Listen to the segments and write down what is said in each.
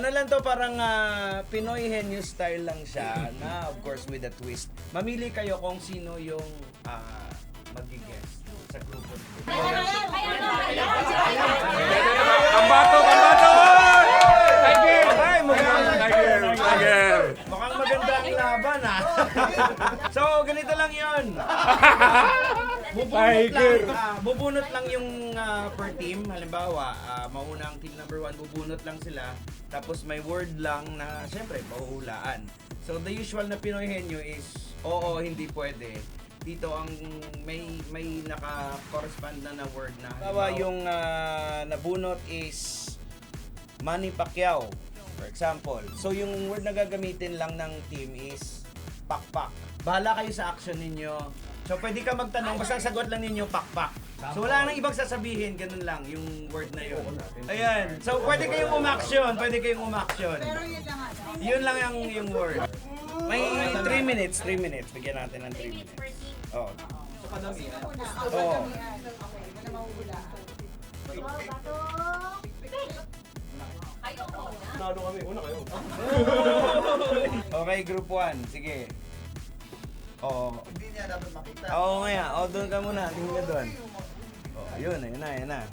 lang to, parang Pinoy Henyo style lang siya na of course with a twist. Mamili kayo kung sino yung mag-guest sa grupo nito. Kambato! Mukhang maganda ang laban So, ganito lang yun. Bubunot lang yung per team. Halimbawa, mauna ang team number 1, bubunot lang sila. Tapos may word lang na, syempre, mahuhulaan. So, the usual na Pinoy Henyo is, oo, hindi pwede. Dito ang may naka-correspond na word na. Halimbawa, yung nabunot is Manny Pacquiao, for example. So, yung word na gagamitin lang ng team is pakpak. Bahala kayo sa action ninyo. So, pwede ka magtanong, basta sagot lang ninyo pakpak. So, wala nang ibang sasabihin, ganun lang, yung word na yun. Ayan. So, pwede kayong umaksyon. Pero yun lang yung word. May 3 minutes. Bigyan natin ng 3 minutes. Oo. Sa kadamihan. Oo. Nalo kami. Una kayo. Okay, group 1. Sige. Oo. Hindi niya dapat makita. Oo nga. Doon ka muna. Tingin ka doon. Yun na.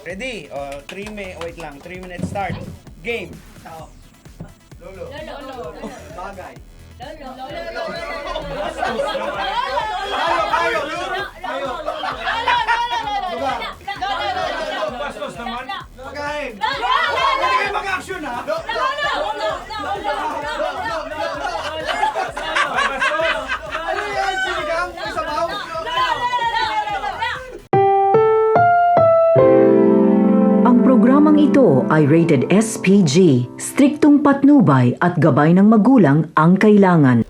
Ready? 3 minutes start. Game. Tao. Lolo. Bagay. Bastos naman. Bagay. Hindi kayo mag-action ha? Ano yan? Sinigang? May sabaw? Ang programang ito ay rated SPG, striktong patnubay at gabay ng magulang ang kailangan.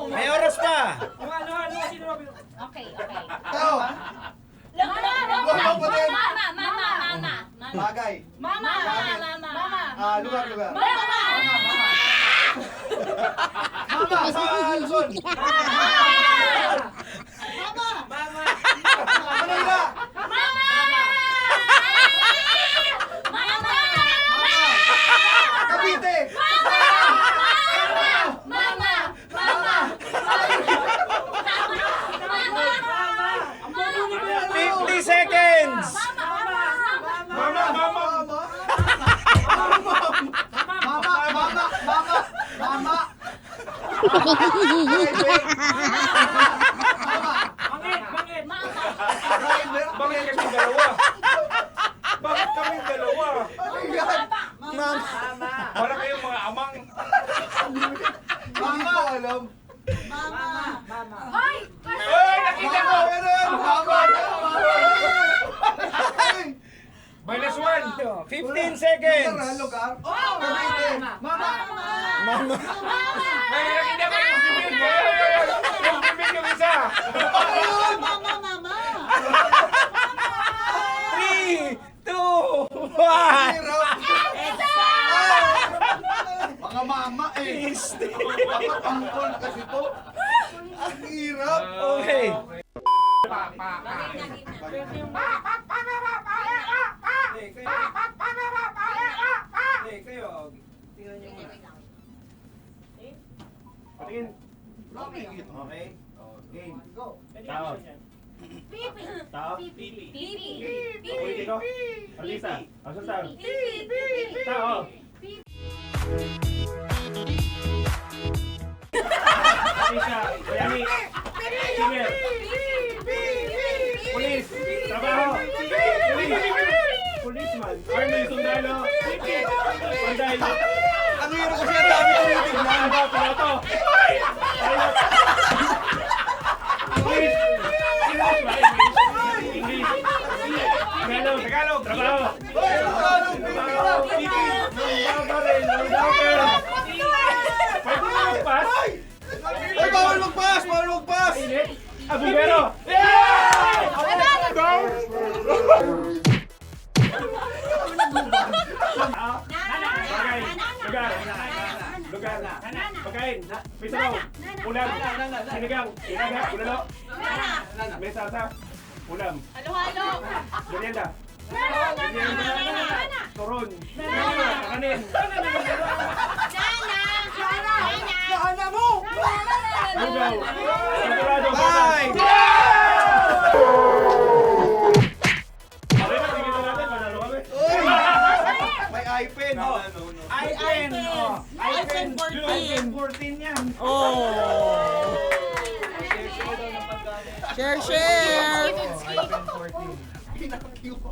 May oras pa. Okay. Tao. Bagay. Mama. Lugar. Mama, sa Luzon. Manila. Cavite. 50 seconds. Mama. Bakit kami dalawa? Mama. Para kayong mga amang. Mama. Alam. Ay, nakita ko! -1. 15 seconds. Lugar. Cavite. Mama. Ay, nakita ko yung bibig mo. Yung bibig yung isa. 3, 2, 1. Mga mama eh. Dapat angkol kasi to. Ang hirap. Okay. Kayo. Tingnan niyo muna. Patingin. Okay. Game. Go. Tao. Tao. Ulitin ko. Alisa. Asa tao? Tao. Alisa. Bayani. Sige. Pulis. Trabaho. Policeman. Army. Sundalo. Panday. Ang hirap kasi ang dami ko yung tignan. ba? Piloto! English! English ba? English! Tagalog! Tagalog! Trabaho! Pwede mo magpas? Ay, bawal magpas! Bawal magpas! Abubero! Bagay! Lugar! Lugar! Pagkain! May sabaw! Ulam! Sinigang! Sinaga! Bulalo! May salsa! Ulam! Merienda! Turon! Kanin! Lugaw! Sigurado! Bye! Okay na, tigil natin. Manalo kami. May iPen. iPen! iPen 14 yan. Share, share! iPen 14. Pinaka-cute.